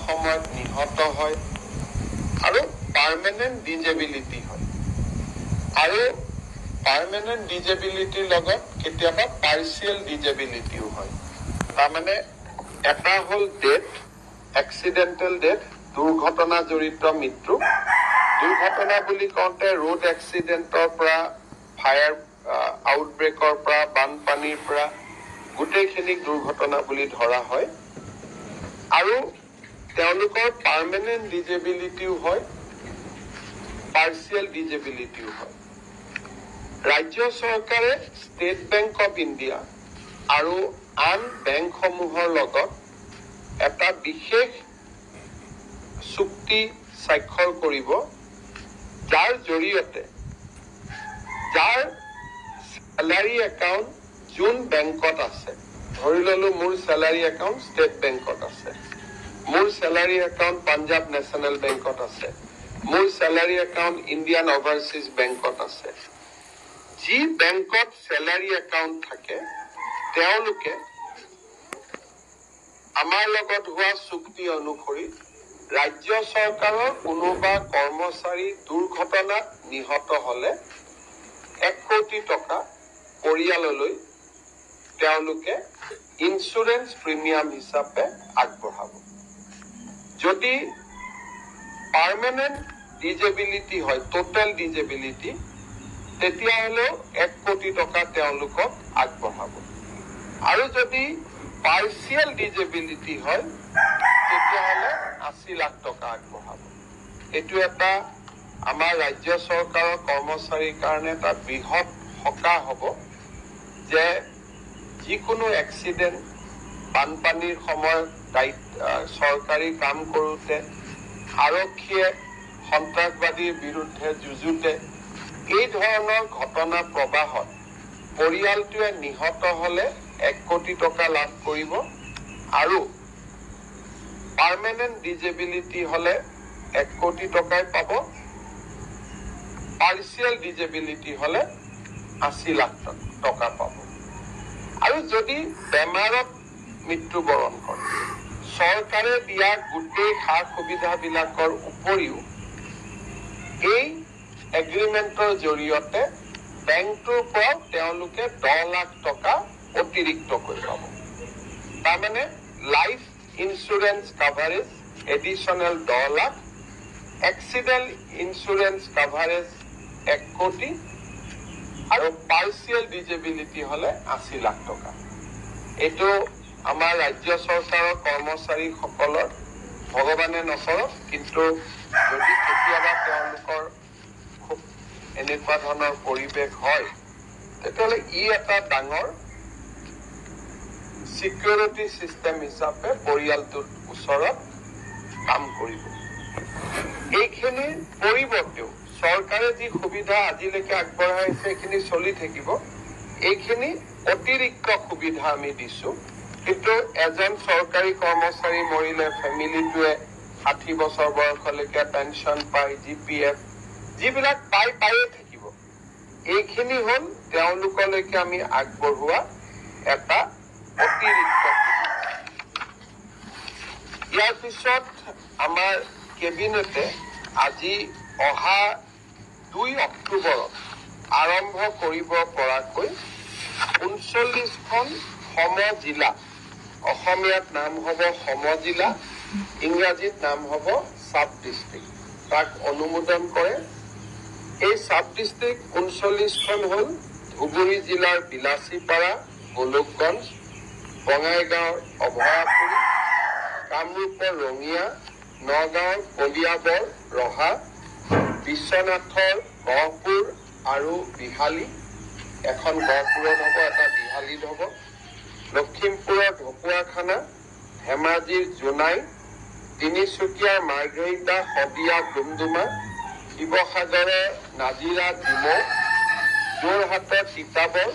সময়ত নিহত হয় আৰু পাৰ্মানেণ্ট ডিজেবিলিটি হয় আৰু পাৰ্মানেণ্ট ডিজেবিলিটিৰ লগত কেতিয়াবা পাৰ্চিয়েল ডিজেবিলিটিও হয় তাৰমানে এটা হ'ল ডেথ এক্সিডেণ্টেল ডেথ দুৰ্ঘটনা জড়িত মৃত্যু দুৰ্ঘটনা বুলি কওঁতে ৰোড এক্সিডেণ্টৰ পৰা ফায়াৰ আউটব্ৰেকৰ পৰা বানপানীৰ পৰা গোটেইখিনিক দুৰ্ঘটনা বুলি ধৰা হয় আৰু তেওঁলোকৰ পাৰ্মানেণ্ট ডিজেবিলিটিও হয় পাৰ্চিয়েল ডিজেবিলিটিও হয় ৰাজ্য চৰকাৰে ষ্টেট বেংক অফ ইণ্ডিয়া আৰু আন বেংকসমূহৰ লগত এটা বিশেষ চুক্তি স্বাক্ষৰ কৰিব যাৰ জৰিয়তে যাৰ চেলাৰী একাউণ্ট যোন বেংকত আছে ধৰি ললো মোৰ চেলাৰী একাউণ্ট ষ্টেট বেংকত আছে মোৰ চেলাৰী একাউণ্ট পাঞ্জাব নেশ্যনেল বেংকত আছে মোৰ চেলাৰী একাউণ্ট ইণ্ডিয়ান অভাৰচিজ বেংকত আছে যি বেংকত চেলাৰী একাউণ্ট থাকে তেওঁলোকে আমাৰ লগত হোৱা চুক্তি অনুসৰি ৰাজ্য চৰকাৰৰ কোনোবা কৰ্মচাৰী দুৰ্ঘটনাত নিহত হলে 1 কোটি টকা পৰিয়াললৈ তেওঁলোকে ইন্সুৰেন্স প্ৰিমিয়াম হিচাপে আগবঢ়াব যদি পাৰ্মানেণ্ট ডিজেবিলিটি হয় টোটেল ডিজেবিলিটি তেতিয়াহ'লেও 1 কোটি টকা তেওঁলোকক আগবঢ়াব আৰু যদি পাৰ্চিয়েল ডিজেবিলিটি হয় তেতিয়াহ'লে 80 লাখ টকা আগবঢ়াব এইটো এটা আমাৰ ৰাজ্য চৰকাৰৰ কৰ্মচাৰীৰ কাৰণে এটা বৃহৎ সকাহ হ'ব যে যিকোনো এক্সিডেণ্ট বানপানীৰ সময়ত চৰকাৰী কাম কৰোঁতে আৰক্ষীয়ে সন্ত্ৰাসবাদীৰ বিৰুদ্ধে যুঁজোতে এই ধৰণৰ ঘটনা প্ৰবাহত পৰিয়ালটোৱে নিহত হলে 1 কোটি টকা লাভ কৰিব আৰু পাৰ্মানেণ্ট ডিজেবিলিটি হলে 1 কোটি টকাই পাব পাৰ্চিয়েল ডিজেবিলিটি হলে 80 লাখ টকা পাব আৰু যদি বেমাৰত মৃত্যুবৰণ কৰে চৰকাৰে দিয়া গোটেই সা সুবিধাবিলাকৰ উপৰিও এই এগ্ৰিমেণ্টৰ জৰিয়তে বেংকটোৰ পৰা তেওঁলোকে 10 লাখ টকা অতিৰিক্তকৈ পাব তাৰমানে life insurance coverage additional 10 lakh accident insurance coverage 1 কোটি আৰু পাৰ্চিয়েল ডিজেবিলিটি হলে 80 লাখ টকা এইটো আমাৰ ৰাজ্য চৰকাৰৰ কৰ্মচাৰীসকলৰ ভগৱানে নকৰক কিন্তু যদি কেতিয়াবা তেওঁলোকৰ খুব এনেকুৱা ধৰণৰ পৰিৱেশ হয় তেতিয়াহ'লে ই এটা ডাঙৰ সিকিউৰিটি সিস্টেম হিচাপে পৰিয়ালটোৰ ওচৰত কাম কৰিব এইখিনি পৰিৱৰ্তেও চৰকাৰে যি সুবিধা আজিলৈকে আগবঢ়াইছে এইখিনি চলি থাকিব এইখিনি অতিৰিক্ত সুবিধা আমি দিছো কিন্তু এজন চৰকাৰী কৰ্মচাৰী মৰিলে ফেমিলিটোৱে 60 বছৰ বয়সলৈকে পেঞ্চন পায় জিপিএফ যিবিলাক পায়ে থাকিব এইখিনি হ'ল তেওঁলোকলৈকে আমি আগবঢ়োৱা এটা অতিৰিক্ত ইয়াৰ পিছত আমাৰ কেবিনেটে আজি অহা 2 অক্টোবৰত আৰম্ভ কৰিব পৰাকৈ 39খন সমজিলা অসমীয়াত নাম হ'ব সমজিলা ইংৰাজীত নাম হ'ব সাব ডিস্ট্ৰিক্ট তাক অনুমোদন কৰে এই সাব ডিস্ট্ৰিক্ট 39খন হ'ল ধুবুৰী জিলাৰ বিলাসীপাৰা গোলকগঞ্জ বঙাইগাঁৱৰ অভয়াপুৰী কামৰূপৰ ৰঙিয়া নগাঁৱৰ কলিয়াবৰ ৰহা বিশ্বনাথৰ গহপুৰ আৰু বিহালী এখন গহপুৰত হ'ব এটা বিহালীত হ'ব লখিমপুৰৰ ঢকুৱাখানা ধেমাজিৰ জোনাই তিনিচুকীয়াৰ মাৰ্ঘেৰিটা শদিয়া ডুমডুমা শিৱসাগৰৰ নাজিৰা ডিমৌ যোৰহাটৰ তিতাবৰ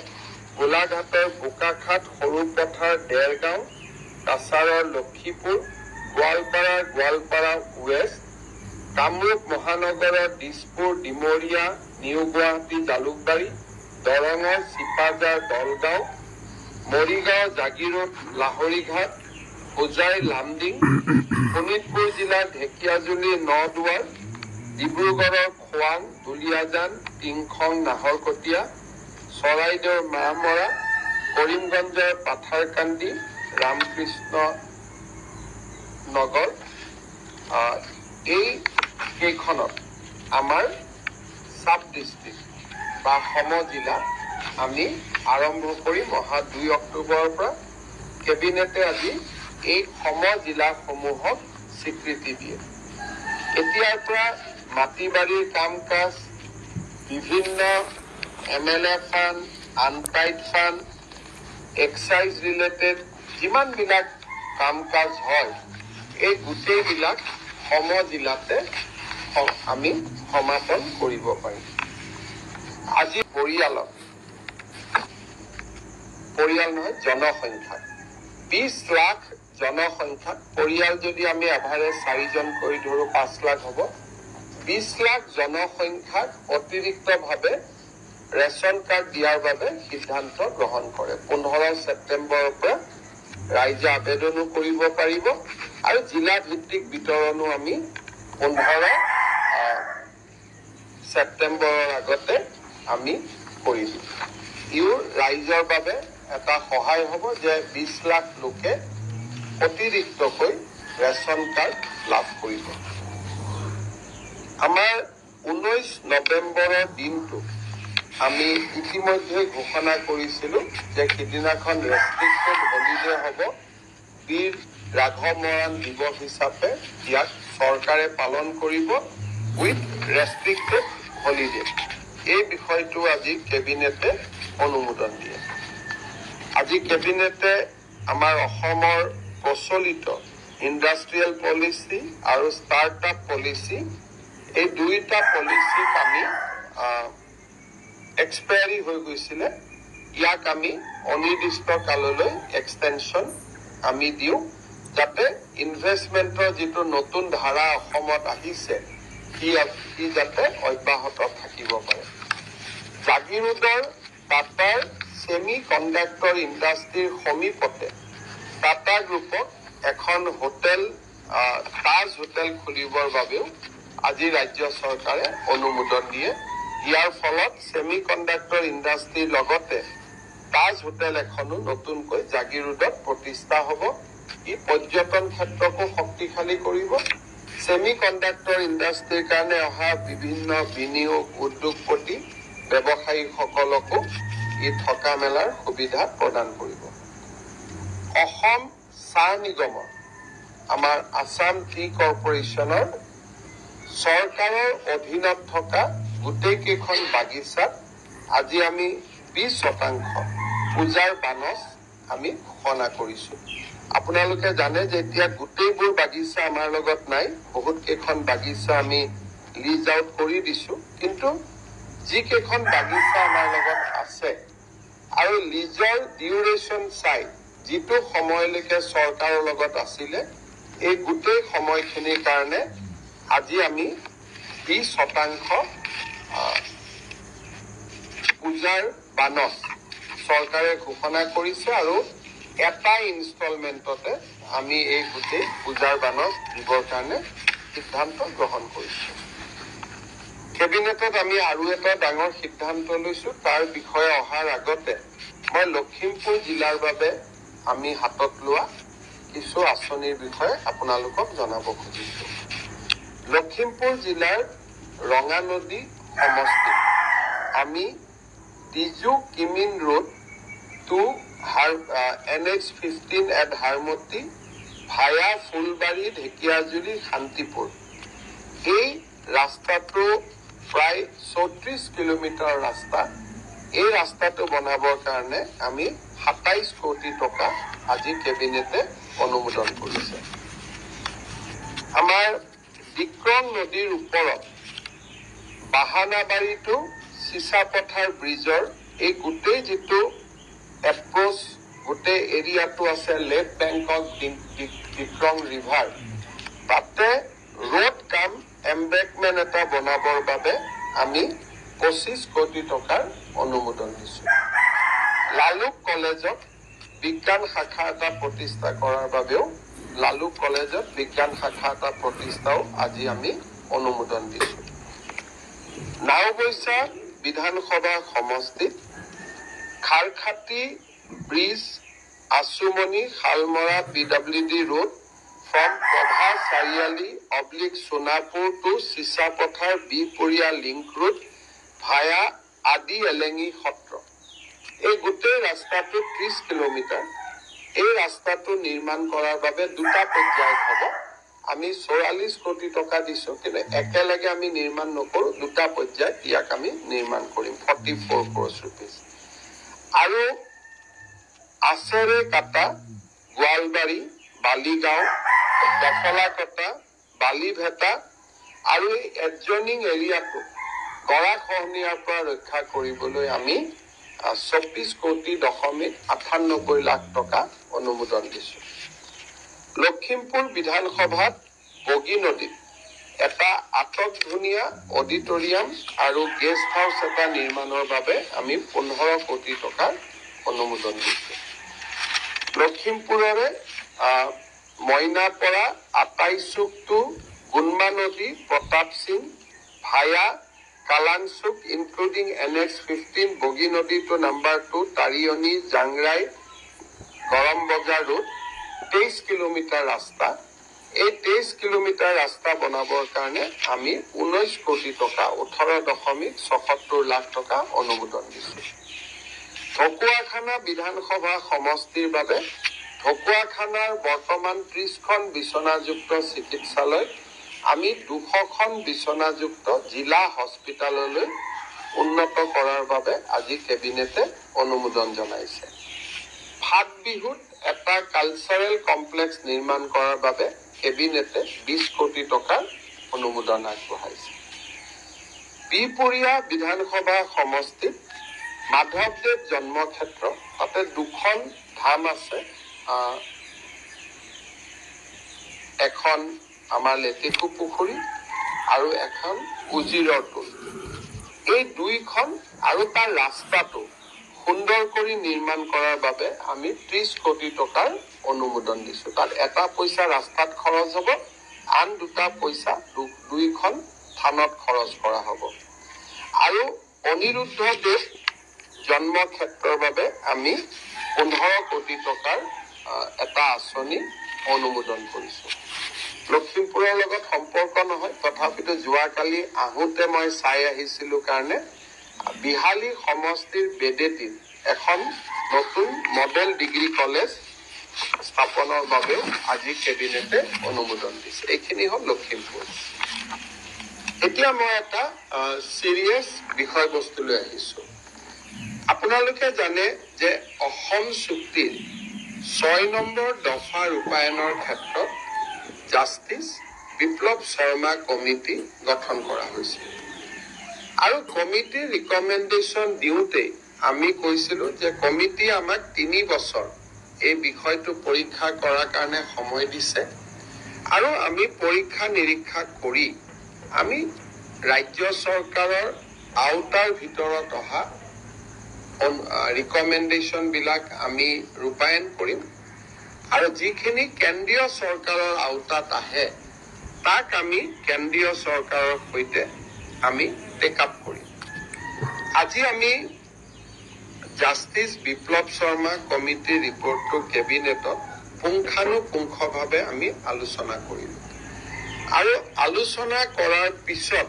গোলাঘাটৰ বোকাখাট সৰুপথাৰ দেৰগাঁও কাছাৰৰ লক্ষীপুৰ গোৱালপাৰা ৱেষ্ট কামৰূপ মহানগৰৰ দিছপুৰ ডিমৰীয়া নিউ গুৱাহাটী জালুকবাৰী দৰঙৰ চিপাজাৰ দলগাঁও মৰিগাঁও জাগিৰোড লাহৰীঘাট হোজাই লামডিং, শোণিতপুৰ জিলাৰ ঢেকিয়াজুলি নদুৱাৰ, ডিব্ৰুগড়ৰ খোৱাং, দুলিয়াজান, টিংখং, নাহৰকটীয়া, চৰাইদেউৰ মাহমৰা, কৰিমগঞ্জৰ পাথাৰকান্দি, ৰামকৃষ্ণ নগৰ, এই কেইখনত আমাৰ সাব ডিষ্ট্ৰিক্ট বা সমজিলা আমি আৰম্ভ কৰিম অহা 2 অক্টোবৰৰ পৰা। কেবিনেটে আজি এই সমজিলাসমূহক স্বীকৃতি দিয়ে। এতিয়াৰ পৰা মাটি বাৰীৰ কাম কাজ, বিভিন্ন MLA fund, untied fund, excise related যিমানবিলাক কাম কাজ হয়, এই গোটেইবিলাক সমজিলাতে আমি সমাপন কৰিব পাৰিম। আজি পৰিয়াল নহয়, জনসংখ্যা 20 লাখ জনসংখ্যা, পৰিয়াল যদি আমি এভাৰেজ 4 জন কৰি ধৰো 5 লাখ হ'ব। 20 লাখ জনসংখ্যাক অতিৰিক্তভাৱে ৰেচন কাৰ্ড দিয়াৰ বাবে সিদ্ধান্ত গ্ৰহণ কৰে। 15 ছেপ্টেম্বৰৰ পৰা ৰাইজে আবেদনো কৰিব পাৰিব আৰু জিলা ভিত্তিক বিতৰণো আমি 15 ছেপ্টেম্বৰৰ আগতে আমি কৰি দিম। ইও ৰাইজৰ বাবে এটা সহায় হ'ব যে 20 লাখ লোকে অতিৰিক্তকৈ ৰেচন কাৰ্ড লাভ কৰিব। আমাৰ 19 নৱেম্বৰৰ দিনটো আমি ইতিমধ্যে ঘোষণা কৰিছিলোঁ যে সিদিনাখন ৰেষ্ট্ৰিক্টেড হলিডে হ'ব। বীৰ ৰাঘৱ মৰাণ দিৱস হিচাপে ইয়াক চৰকাৰে পালন কৰিব উইথ ৰেষ্ট্ৰিক্টেড হলিডে। এই বিষয়টো আজি কেবিনেটে অনুমোদন দিয়ে। আজি কেবিনেটে আমাৰ অসমৰ প্ৰচলিত ইণ্ডাষ্ট্ৰিয়েল পলিচি আৰু ষ্টাৰ্টআপ পলিচি, এই দুইটা পলিচিক আমি এক্সপায়াৰী হৈ গৈছিলে, ইয়াক আমি অনিৰ্দিষ্ট কাললৈ এক্সটেনশ্যন আমি দিওঁ, যাতে ইনভেষ্টমেণ্টৰ যিটো নতুন ধাৰা অসমত আহিছে সি যাতে অব্যাহত থাকিব পাৰে। জাগিৰোডৰ টাটাৰ ছেমি কণ্ডাক্টৰ ইণ্ডাষ্ট্ৰীৰ সমীপতে টাটা গ্ৰুপক এখন হোটেল, তাজ হোটেল খুলিবৰ বাবেও আজি ৰাজ্য চৰকাৰে অনুমোদন দিয়ে। ইয়াৰ ফলত ছেমি কণ্ডাক্টৰ ইণ্ডাষ্ট্ৰীৰ লগতে তাজ হোটেল এখনো নতুনকৈ জাগিৰোডত প্ৰতিষ্ঠা হ'ব। ই পৰ্যটন ক্ষেত্ৰকো শক্তিশালী কৰিব। ছেমি কণ্ডাক্টৰ ইণ্ডাষ্ট্ৰীৰ কাৰণে অহা বিভিন্ন বিনিয়োগ, উদ্যোগপতি, ব্যৱসায়ীসকলকো ই থকা মেলাৰ সুবিধা প্ৰদান কৰিব। অসম চাহ নিগমৰ, আমাৰ আছাম টি কৰ্পৰেশ্যনৰ চৰকাৰৰ অধীনত থকা গোটেই কেইখন বাগিচাত আজি আমি 20% পূজাৰ বানচ আমি ঘোষণা কৰিছোঁ। আপোনালোকে জানে যে এতিয়া গোটেইবোৰ বাগিচা আমাৰ লগত নাই, বহুত কেইখন বাগিচা আমি লিজ আউট কৰি দিছোঁ, কিন্তু যিকেইখন বাগিচা আমাৰ লগত আছে আৰু লিজৰ ডিউৰেশ্যন চাই যিটো সময়লৈকে চৰকাৰৰ লগত আছিলে, এই গোটেই সময়খিনিৰ কাৰণে আজি আমি 20% পূজাৰ বানচ চৰকাৰে ঘোষণা কৰিছে আৰু এটা ইনষ্টলমেণ্টতে আমি এই গোটেই পূজাৰ বানচ দিবৰ কাৰণে সিদ্ধান্ত গ্ৰহণ কৰিছোঁ। কেবিনেটত আমি আৰু এটা ডাঙৰ সিদ্ধান্ত লৈছোঁ। তাৰ বিষয়ে অহাৰ আগতে মই লখিমপুৰ জিলাৰ বাবে আমি হাতত লোৱা কিছু আঁচনিৰ বিষয়ে আপোনালোকক জনাব খুজিছোঁ। লখিমপুৰ জিলাৰ ৰঙানদী সমষ্টিত আমি Dijoo Kimin road to NH15 at Harmoti via Phulbari, Dhekiajuli, Shantipur, এই ৰাস্তাটো প্ৰায় 34 কিলোমিটাৰ ৰাস্তা। এই ৰাস্তাটো বনাবৰ কাৰণে আমি 27 কোটি টকা আজি কেবিনেটে অনুমোদন কৰিছে। আমাৰ ডিক্ৰং নদীৰ ওপৰত বাহানাবাৰী টু চিচাপথাৰ ব্ৰিজৰ এই গোটেই যিটো এপ্ৰ'চ, গোটেই এৰিয়াটো আছে left bank of Dikrong river, তাতে ৰোড কাম এম্বেকমেণ্ট এটা বনাবৰ বাবে আমি 25 কোটি টকাৰ অনুমোদন দিছোঁ। লালুক কলেজত বিজ্ঞান শাখা এটা প্ৰতিষ্ঠা কৰাৰ বাবেও লালু কলেজত বিজ্ঞান শাখা এটা প্ৰতিষ্ঠাও আজি আমি অনুমোদন দিছোঁ। নাওবৈচা বিধানসভা সমষ্টিত Kharkhati bridge Achumoni Salmara PWD road from Prabha Sariali / Sonapur to Sisapathar Bipuria Link Road via Adi Elengi Hotra. এই গোটেই ৰাস্তাটো 30 কিলোমিটাৰ। এই ৰাস্তাটো নিৰ্মাণ কৰাৰ বাবে দুটা পৰ্যায়ত হ'ব। আমি 44 কোটি টকা দিছোঁ, কিন্তু একেলগে আমি নিৰ্মাণ নকৰোঁ, দুটা পৰ্যায়ত ইয়াক আমি নিৰ্মাণ কৰিম 44 crores rupees। আৰু আছেৰে কাটা গোৱালবাৰী বালিগাঁও দফলাকটা বালিভেটা আৰু এই এডজইনিং এৰিয়াটো গৰাখহনীয়াৰ পৰা ৰক্ষা কৰিবলৈ আমি 24.98 লাখ টকা অনুমোদন দিছোঁ। লখিমপুৰ বিধানসভাত বগী নদীত এটা আটকধুনীয়া অডিটৰিয়াম আৰু গেষ্ট হাউচ এটা নিৰ্মাণৰ বাবে আমি 15 কোটি টকাৰ অনুমোদন দিছোঁ। লখিমপুৰৰে মইনাপৰা 28 টু গুণমা নদী Pratap Singh via Kalanchuk including NH 15 বগী নদী টু নাম্বাৰ 2 তাৰিয়নি জাংৰাই গৰম বজাৰ ৰোড 23 কিলোমিটাৰ ৰাস্তা। এই 23 কিলোমিটাৰ ৰাস্তা বনাবৰ কাৰণে আমি 19 কোটি টকা 18.76 লাখ টকা অনুমোদন দিছোঁ। ঢকুৱাখানা বিধানসভা সমষ্টিৰ বাবে ঢকুৱাখানাৰ বৰ্তমান 30খন বিচনাযুক্ত চিকিৎসালয় আমি 200খন বিচনাযুক্ত জিলা হস্পিটাললৈ উন্নত কৰাৰ বাবে আজি কেবিনেটে অনুমোদন জনাইছে। ফাট বিহুত এটা কালচাৰেল কমপ্লেক্স নিৰ্মাণ কৰাৰ বাবে কেবিনেটে 20 কোটি টকাৰ অনুমোদন আগবঢ়াইছে। বিপুৰীয়া বিধানসভা সমষ্টিত মাধৱদেৱ জন্মক্ষেত্ৰ, তাতে দুখন ধাম আছে, এখন আমাৰ লেটেকু পুখুৰী আৰু এখন উজিৰৰ টোল। এই দুইখন আৰু তাৰ ৰাস্তাটো সুন্দৰ কৰি নিৰ্মাণ কৰাৰ বাবে আমি 30 কোটি টকাৰ অনুমোদন দিছোঁ। তাত এটা পইচা ৰাস্তাত খৰচ হ'ব, আন দুটা পইচা দুইখন থানত খৰচ কৰা হ'ব। আৰু অনিৰুদ্ধ দেৱ জন্মক্ষেত্ৰৰ বাবে আমি 15 কোটি টকাৰ এটা আঁচনি অনুমোদন কৰিছোঁ। লখিমপুৰৰ লগত সম্পৰ্ক নহয়, তথাপিতো যোৱাকালি আহোঁতে মই চাই আহিছিলোঁ কাৰণে বিহালী সমষ্টিৰ বেডেটিত এখন নতুন মডেল ডিগ্ৰী কলেজ স্থাপনৰ বাবেও আজি কেবিনেটে অনুমোদন দিছে। এইখিনি হ'ল লখিমপুৰ। এতিয়া মই এটা চিৰিয়াছ বিষয়বস্তুলৈ আহিছোঁ। আপোনালোকে জানে যে অসম চুক্তিৰ 6 নম্বৰ দফা ৰূপায়ণৰ ক্ষেত্ৰত জাষ্টিছ বিপ্লৱ শৰ্মা কমিটি গঠন কৰা হৈছিল। আৰু কমিটিৰ ৰিকমেণ্ডেশ্যন দিওঁতে আমি কৈছিলোঁ যে কমিটি আমাক 3 বছৰ এই বিষয়টো পৰীক্ষা কৰাৰ কাৰণে সময় দিছে, আৰু আমি পৰীক্ষা নিৰীক্ষা কৰি আমি ৰাজ্য চৰকাৰৰ আওতাৰ ভিতৰত অহা ৰিকমেণ্ডেশ্যন বিলাক আমি ৰূপায়ণ কৰিম, আৰু যিখিনি কেন্দ্ৰীয় চৰকাৰৰ আওতাত আহে তাক আমি কেন্দ্ৰীয় চৰকাৰৰ সৈতে আমি টেক আপ কৰিম। আজি আমি জাষ্টিছ বিপ্লৱ শৰ্মা কমিটিৰ ৰিপৰ্টটো কেবিনেটত পুংখানুপুংখভাৱে আমি আলোচনা কৰিলোঁ, আৰু আলোচনা কৰাৰ পিছত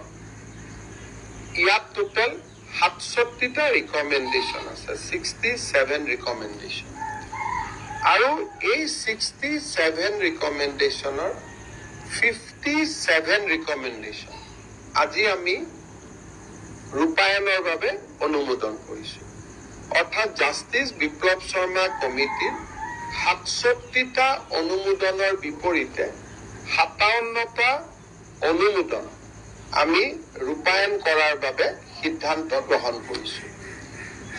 ইয়াত টোটেল 67টা ৰিকমেণ্ডেশ্যন আছে, 67 ৰিকমেণ্ডেশ্যন। আৰু এই 67 ৰিকমেণ্ডেশ্যনৰ 57 ৰিকমেণ্ডেশ্যন আজি আমি ৰূপায়ণৰ বাবে অনুমোদন কৰিছোঁ। অৰ্থাৎ জাষ্টিছ বিপ্লৱ শৰ্মা কমিটিৰ 67টা অনুমোদনৰ বিপৰীতে 57টা অনুমোদন আমি ৰূপায়ণ কৰাৰ বাবে সিদ্ধান্ত গ্ৰহণ কৰিছোঁ।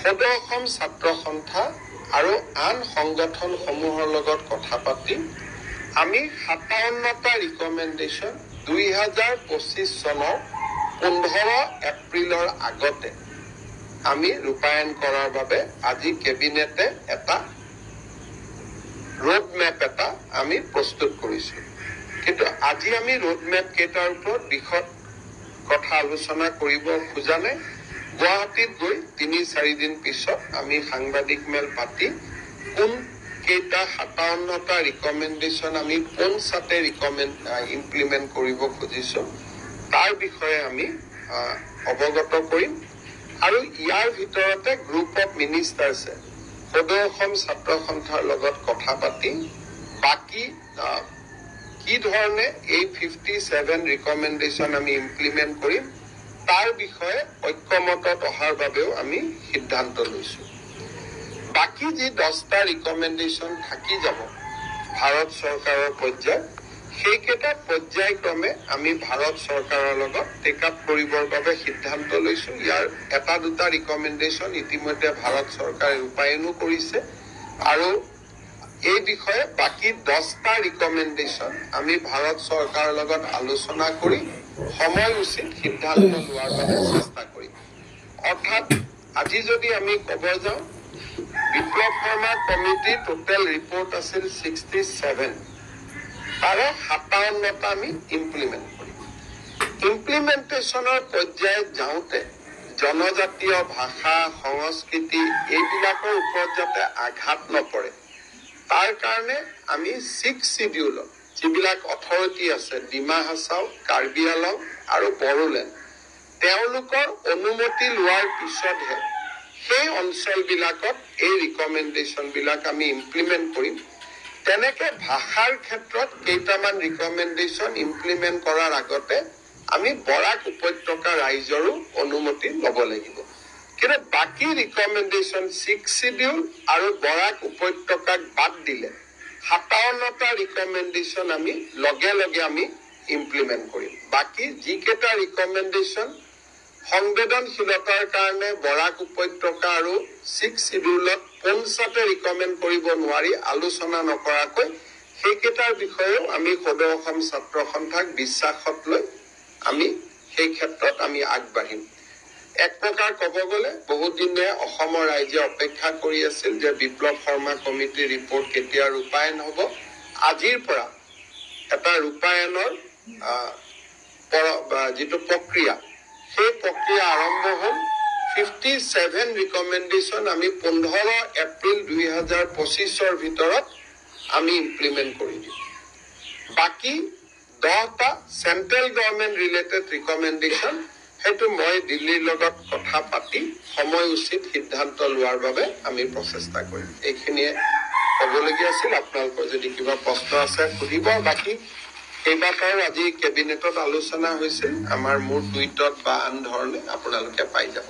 সদৌ অসম ছাত্ৰ সন্থা আৰু আন সংগঠনসমূহৰ লগত কথা পাতি আমি 57টা ৰিকমেণ্ডেশ্যন 2025 চনৰ 15 এপ্ৰিলৰ আগতে আমি ৰূপায়ণ কৰাৰ বাবে আজি কেবিনেটে এটা ৰোড মেপ এটা আমি প্ৰস্তুত কৰিছো কিন্তু আজি আমি ৰোড মেপ কেইটাৰ ওপৰত বিশদ কথা আলোচনা কৰিব খোজা নাই গুৱাহাটীত গৈ ৩-৪ দিন পিছত আমি সাংবাদিক মেল পাতি কোন কেইটা ৫৭টা ৰিকমেণ্ডেশ্যন আমি পঞ্চাতে ইমপ্লিমেণ্ট কৰিব খুজিছো তাৰ বিষয়ে আমি অৱগত কৰিম আৰু ইয়াৰ ভিতৰতে গ্ৰুপ অফ মিনিষ্টাৰ্ছে সদৌ অসম ছাত্ৰ সন্থাৰ লগত কথা পাতি বাকি কি ধৰণে এই 57 ৰিকমেণ্ডেশ্যন আমি ইমপ্লিমেণ্ট কৰিম তাৰ বিষয়ে ঐক্যমতত অহাৰ বাবেও আমি সিদ্ধান্ত লৈছো বাকি যি 10টা ৰিকমেণ্ডেশ্যন থাকি যাব ভাৰত চৰকাৰৰ পৰ্যায়ত সেইকেইটা পৰ্যায়ক্ৰমে আমি ভাৰত চৰকাৰৰ লগত টেক আপ কৰিবৰ বাবে সিদ্ধান্ত লৈছো ইয়াৰ এটা দুটা ৰিকমেণ্ডেশ্যন ইতিমধ্যে ভাৰত চৰকাৰে ৰূপায়নো কৰিছে আৰু এই বিষয়ে বাকি 10টা ৰিকমেণ্ডেশ্যন আমি ভাৰত চৰকাৰৰ লগত আলোচনা কৰি সময় উচিত সিদ্ধান্ত লোৱাৰ বাবে চেষ্টা কৰিম অৰ্থাৎ আজি যদি আমি ক'ব যাওঁ বিপ্লৱ শৰ্মা কমিটি টোটেল ৰিপৰ্ট আছিল 67 তাৰে 57টা আমি ইমপ্লিমেণ্ট কৰিম ইমপ্লিমেণ্টেশ্যনৰ পৰ্যায়ত যাওঁতে জনজাতীয় ভাষা সংস্কৃতি এইবিলাকৰ ওপৰত যাতে আঘাত নপৰে তাৰ কাৰণে আমি 6 শিডিউলত যিবিলাক অথৰিটি আছে ডিমা হাছাও কাৰ্বি আংলং আৰু বড়োলেণ্ড তেওঁলোকৰ অনুমতি লোৱাৰ পিছতহে সেই অঞ্চলবিলাকত এই ৰিকমেণ্ডেশ্যনবিলাক আমি ইমপ্লিমেণ্ট কৰিম তেনেকে ভাষাৰ ক্ষেত্ৰত কেইটামান ৰিকমেণ্ডেশ্যন ইমপ্লিমেণ্ট কৰাৰ আগতে আমি বৰাক উপত্যকা ৰাইজৰো অনুমতি ল'ব লাগিব কিন্তু বাকি ৰিকমেণ্ডেশ্যন 6 শিডিউল আৰু বৰাক উপত্যকাক বাদ দিলে 57টা ৰিকমেণ্ডেশ্যন আমি লগে লগে আমি ইমপ্লিমেণ্ট কৰিম বাকি যিকেইটা ৰিকমেণ্ডেশ্যন সংবেদনশীলতাৰ কাৰণে বৰাক উপত্যকা আৰু 6 শিডিউলত পঞ্চাতে ৰিকমেণ্ড কৰিব নোৱাৰি আলোচনা নকৰাকৈ সেইকেইটাৰ বিষয়েও আমি সদৌ অসম ছাত্ৰ সন্থাক বিশ্বাসত লৈ আমি সেই ক্ষেত্ৰত আমি আগবাঢ়িম এক প্ৰকাৰ ক'ব গ'লে বহুত দিনে অসমৰ ৰাইজে অপেক্ষা কৰি আছিল যে বিপ্লৱ শৰ্মা কমিটিৰ ৰিপৰ্ট কেতিয়া ৰূপায়ণ হ'ব আজিৰ পৰা এটা ৰূপায়ণৰ যিটো প্ৰক্ৰিয়া সেই প্ৰক্ৰিয়া আৰম্ভ হ'ল 57 ৰিকমেণ্ডেশ্যন আমি 15 এপ্ৰিল 2025ৰ ভিতৰত আমি ইমপ্লিমেণ্ট কৰি দিম বাকি 10টা চেণ্ট্ৰেল গভৰ্ণমেণ্ট ৰিলেটেড ৰিকমেণ্ডেশ্যন সেইটো মই দিল্লীৰ লগত কথা পাতি সময় উচিত সিদ্ধান্ত লোৱাৰ বাবে আমি প্ৰচেষ্টা কৰিম এইখিনিয়ে ক'বলগীয়া আছিল আপোনালোকৰ যদি কিবা প্ৰশ্ন আছে সুধিব বাকি কেইবাটাও আজি কেবিনেটত আলোচনা হৈছিল আমাৰ মোৰ টুইটত বা আন ধৰণে আপোনালোকে পাই যাব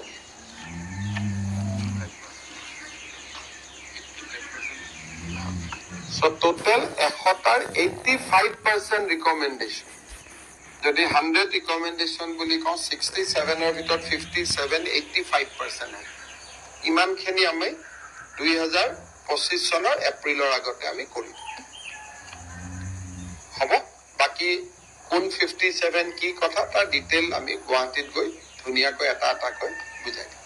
So total 85% recommendation. যদি 100 recommendation বুলি কওঁ 67ৰ ভিতৰত 57 85% হয় ইমানখিনি আমি 2025 চনৰ এপ্ৰিলৰ আগতে আমি কৰিম হ'ব বাকি কোন 57 কি কথা তাৰ ডিটেইল আমি গুৱাহাটীত গৈ ধুনীয়াকৈ এটা এটাকৈ বুজাই দিম